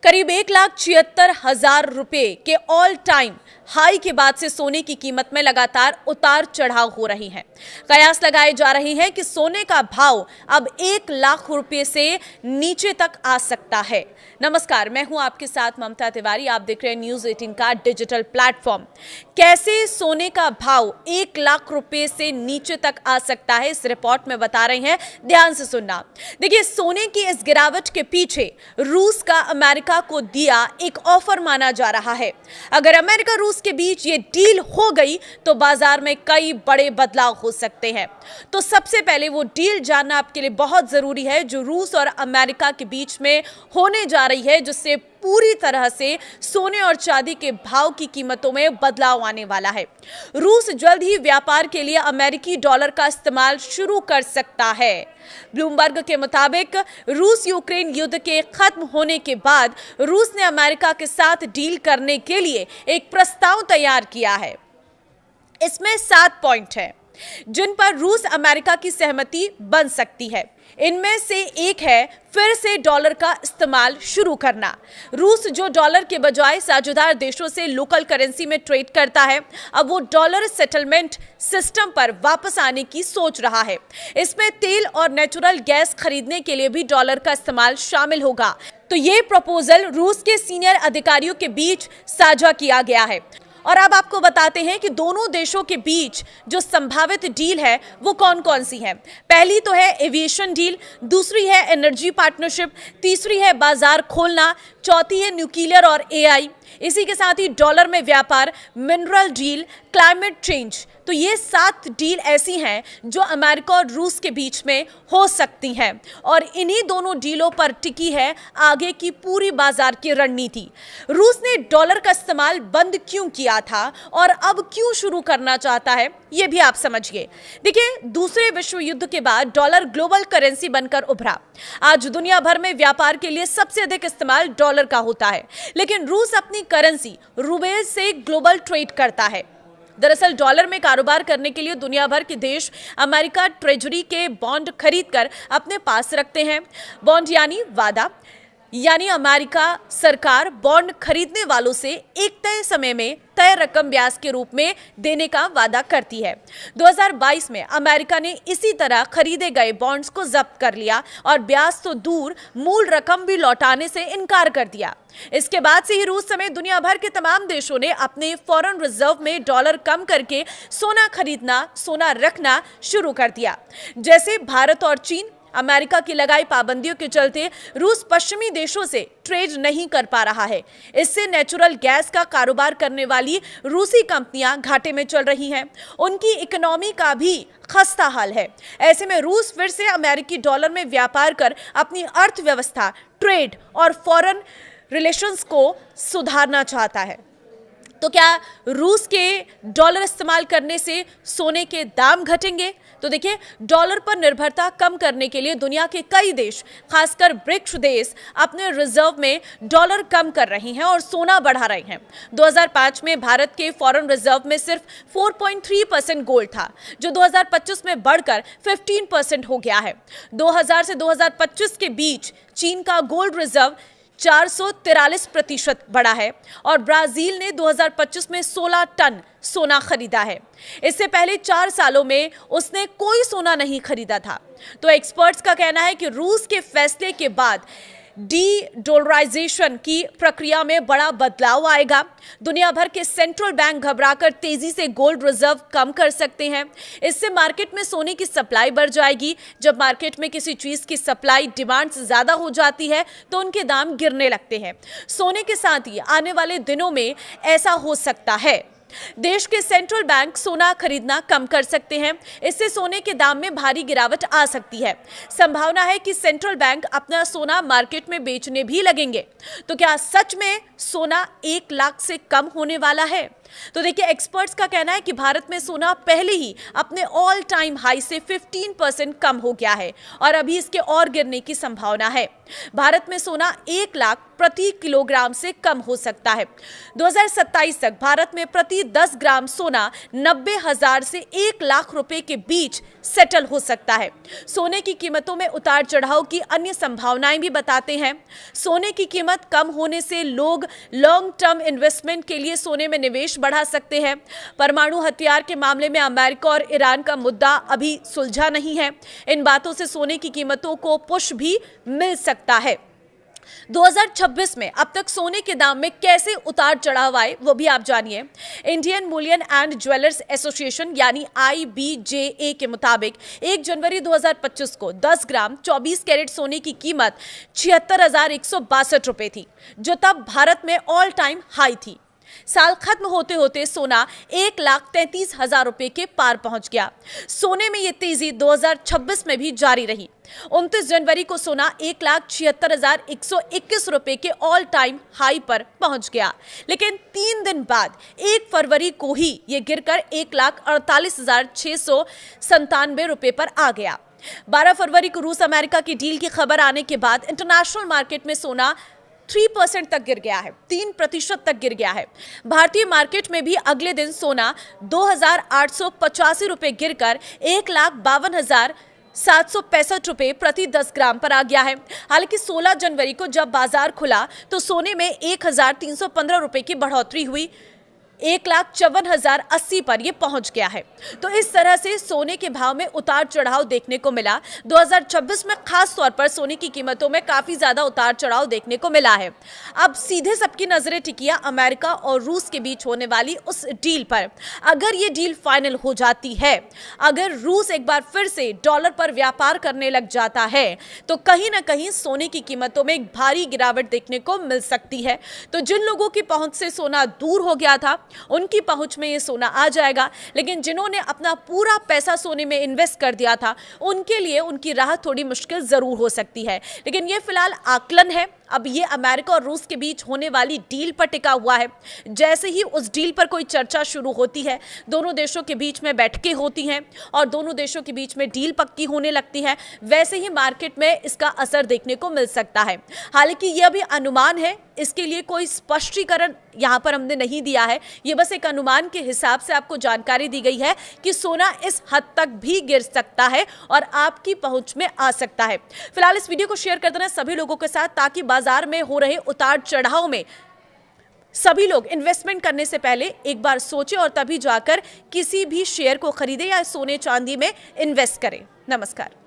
करीब 1,76,000 रुपए के ऑल टाइम हाई के बाद से सोने की कीमत में लगातार उतार चढ़ाव हो रही है। कयास लगाए जा रहे हैं कि सोने का भाव अब 1 लाख रुपए से नीचे तक आ सकता है। नमस्कार, मैं हूं आपके साथ ममता तिवारी। आप देख रहे हैं न्यूज़ 18 का डिजिटल प्लेटफॉर्म। कैसे सोने का भाव 1 लाख रुपए से नीचे तक आ सकता है, इस रिपोर्ट में बता रहे हैं, ध्यान से सुनना। देखिए, सोने की इस गिरावट के पीछे रूस का अमेरिका को दिया एक ऑफर माना जा रहा है। अगर अमेरिका रूस के बीच ये डील हो गई तो बाजार में कई बड़े बदलाव हो सकते हैं। तो सबसे पहले वो डील जानना आपके लिए बहुत जरूरी है जो रूस और अमेरिका के बीच में होने जा रही है, जिससे पूरी तरह से सोने और चांदी के भाव की कीमतों में बदलाव आने वाला है। रूस जल्द ही व्यापार के लिए अमेरिकी डॉलर का इस्तेमाल शुरू कर सकता है। ब्लूमबर्ग के मुताबिक रूस यूक्रेन युद्ध के खत्म होने के बाद रूस ने अमेरिका के साथ डील करने के लिए एक प्रस्ताव तैयार किया है। इसमें 7 पॉइंट हैं जिन पर रूस अमेरिका की सहमति बन सकती है। इनमें से एक है फिर से डॉलर का इस्तेमाल शुरू करना। रूस जो डॉलर के बजाय साझेदार देशों से लोकल करेंसी में ट्रेड करता है, अब वो डॉलर सेटलमेंट सिस्टम पर वापस आने की सोच रहा है। इसमें तेल और नेचुरल गैस खरीदने के लिए भी डॉलर का इस्तेमाल शामिल होगा। तो ये प्रपोजल रूस के सीनियर अधिकारियों के बीच साझा किया गया है। और अब आपको बताते हैं कि दोनों देशों के बीच जो संभावित डील है वो कौन कौन सी है। पहली तो है एविएशन डील, दूसरी है एनर्जी पार्टनरशिप, तीसरी है बाजार खोलना, चौथी है न्यूक्लियर और एआई। इसी के साथ ही डॉलर में व्यापार, मिनरल डील, क्लाइमेट चेंज। तो ये 7 डील ऐसी हैं जो अमेरिका और रूस के बीच में हो सकती हैं और इन्हीं दोनों डीलों पर टिकी है आगे की पूरी बाजार की रणनीति। रूस ने डॉलर का इस्तेमाल बंद क्यों किया था और अब क्यों शुरू करना चाहता है, ये भी आप समझिए। देखिए, दूसरे विश्व युद्ध के बाद डॉलर ग्लोबल करेंसी बनकर उभरा। आज दुनिया भर में व्यापार के लिए सबसे अधिक इस्तेमाल डॉलर का होता है, लेकिन रूस अपनी करेंसी रूबल से ग्लोबल ट्रेड करता है। दरअसल डॉलर में कारोबार करने के लिए दुनिया भर के देश अमेरिका ट्रेजरी के बॉन्ड खरीदकर अपने पास रखते हैं। बॉन्ड यानी वादा, यानी अमेरिका सरकार बॉन्ड खरीदने वालों से एक तय समय में तय रकम ब्याज के रूप में देने का वादा करती है। 2022 में अमेरिका ने इसी तरह खरीदे गए बॉन्ड्स को जब्त कर लिया और ब्याज तो दूर, मूल रकम भी लौटाने से इनकार कर दिया। इसके बाद से ही रूस समेत दुनिया भर के तमाम देशों ने अपने फॉरेन रिजर्व में डॉलर कम करके सोना खरीदना, सोना रखना शुरू कर दिया। जैसे भारत और चीन, अमेरिका की लगाई पाबंदियों के चलते रूस पश्चिमी देशों से ट्रेड नहीं कर पा रहा है। इससे नेचुरल गैस का कारोबार करने वाली रूसी कंपनियां घाटे में चल रही हैं। उनकी इकोनॉमी का भी खस्ता हाल है। ऐसे में रूस फिर से अमेरिकी डॉलर में व्यापार कर अपनी अर्थव्यवस्था, ट्रेड और फॉरेन रिलेशंस को सुधारना चाहता है। तो क्या रूस के डॉलर इस्तेमाल करने से सोने के दाम घटेंगे? तो देखिए, डॉलर पर निर्भरता कम करने के लिए दुनिया के कई देश, खासकर ब्रिक्स देश, अपने रिजर्व में डॉलर कम कर रहे हैं और सोना बढ़ा रहे हैं। 2005 में भारत के फॉरेन रिजर्व में सिर्फ 4.3% गोल्ड था, जो 2025 में बढ़कर 15% हो गया है। 2000 से 2025 के बीच चीन का गोल्ड रिजर्व 443% बढ़ा है और ब्राजील ने 2025 में 16 टन सोना खरीदा है। इससे पहले 4 सालों में उसने कोई सोना नहीं खरीदा था। तो एक्सपर्ट्स का कहना है कि रूस के फैसले के बाद डी-डॉलराइजेशन की प्रक्रिया में बड़ा बदलाव आएगा। दुनिया भर के सेंट्रल बैंक घबराकर तेजी से गोल्ड रिजर्व कम कर सकते हैं। इससे मार्केट में सोने की सप्लाई बढ़ जाएगी। जब मार्केट में किसी चीज की सप्लाई डिमांड से ज्यादा हो जाती है तो उनके दाम गिरने लगते हैं। सोने के साथ ही आने वाले दिनों में ऐसा हो सकता है। देश के सेंट्रल बैंक सोना खरीदना कम कर सकते हैं। इससे सोने के दाम में भारी गिरावट आ सकती है। संभावना है कि सेंट्रल बैंक अपना सोना मार्केट में बेचने भी लगेंगे। तो क्या सच में सोना 1 लाख से कम होने वाला है? तो देखिए, एक्सपर्ट्स का कहना है कि भारत में सोना पहले ही अपने ऑल टाइम हाई से 15% कम हो गया है और अभी इसके और गिरने की संभावना है। भारत में सोना 1 लाख प्रति किलोग्राम से कम हो सकता है। 2027 तक भारत में प्रति 10 ग्राम सोना 90,000 से 1 लाख रुपए के बीच सेटल हो सकता है। सोने की कीमतों में उतार चढ़ाव की अन्य संभावनाएं भी बताते हैं। सोने की कीमत कम होने से लोग लॉन्ग टर्म इन्वेस्टमेंट के लिए सोने में निवेश बढ़ा सकते हैं। परमाणु हथियार के मामले में अमेरिका और ईरान का मुद्दा अभी सुलझा नहीं है। इन बातों से सोने की कीमतों को पुश भी मिल सकता है। 2026 में अब तक सोने के दाम में कैसे उतार चढ़ाव आए वो भी आप जानिए। Indian Boolean and jewellers association यानी IBJA के मुताबिक 1 जनवरी 2025 को 10 ग्राम 24 कैरेट सोने की कीमत 76,162 रुपए थी, जो तब भारत में ऑल टाइम हाई थी। साल खत्म होते होते सोना 1,33,000 रुपए के पार पहुंच गया। सोने में ये तेजी 2026 में भी जारी रही। 29 जनवरी को सोना 1,76,121 रुपए के ऑल टाइम हाई पर पहुंच गया, लेकिन 3 दिन बाद 1 फरवरी को ही ये गिरकर 1,48,697 रुपए पर आ गया। 12 फरवरी को रूस अमेरिका की डील की खबर आने के बाद इंटरनेशनल मार्केट में सोना 3% तक गिर गया है, 3% तक गिर गया है। भारतीय मार्केट में भी अगले दिन सोना 2,885 रुपए गिरकर 1,52,765 रुपए प्रति 10 ग्राम पर आ गया है। हालांकि 16 जनवरी को जब बाजार खुला तो सोने में 1,315 रुपए की बढ़ोतरी हुई, 1,54,080 पर यह पहुंच गया है। तो इस तरह से सोने के भाव में उतार चढ़ाव देखने को मिला। 2026 में खास तौर पर सोने की कीमतों में काफी ज्यादा उतार चढ़ाव देखने को मिला है। अब सीधे सबकी नजरें टिकी अमेरिका और रूस के बीच होने वाली उस डील पर। अगर ये डील फाइनल हो जाती है, अगर रूस एक बार फिर से डॉलर पर व्यापार करने लग जाता है, तो कहीं ना कहीं सोने की कीमतों में एक भारी गिरावट देखने को मिल सकती है। तो जिन लोगों की पहुंच से सोना दूर हो गया था, उनकी पहुंच में ये सोना आ जाएगा, लेकिन जिन्होंने अपना पूरा पैसा सोने में इन्वेस्ट कर दिया था, उनके लिए उनकी राह थोड़ी मुश्किल जरूर हो सकती है। लेकिन ये फिलहाल आकलन है। अब ये अमेरिका और रूस के बीच होने वाली डील पर टिका हुआ है। जैसे ही उस डील पर कोई चर्चा शुरू होती है, दोनों देशों के बीच में बैठकें होती हैं और दोनों देशों के बीच में डील पक्की होने लगती है, वैसे ही मार्केट में इसका असर देखने को मिल सकता है। हालांकि यह भी अनुमान है, इसके लिए कोई स्पष्टीकरण यहाँ पर हमने नहीं दिया है। ये बस एक अनुमान के हिसाब से आपको जानकारी दी गई है कि सोना इस हद तक भी गिर सकता है और आपकी पहुंच में आ सकता है। फिलहाल इस वीडियो को शेयर कर देना सभी लोगों के साथ, ताकि बाजार में हो रहे उतार चढ़ाव में सभी लोग इन्वेस्टमेंट करने से पहले एक बार सोचें और तभी जाकर किसी भी शेयर को खरीदें या सोने चांदी में इन्वेस्ट करें। नमस्कार।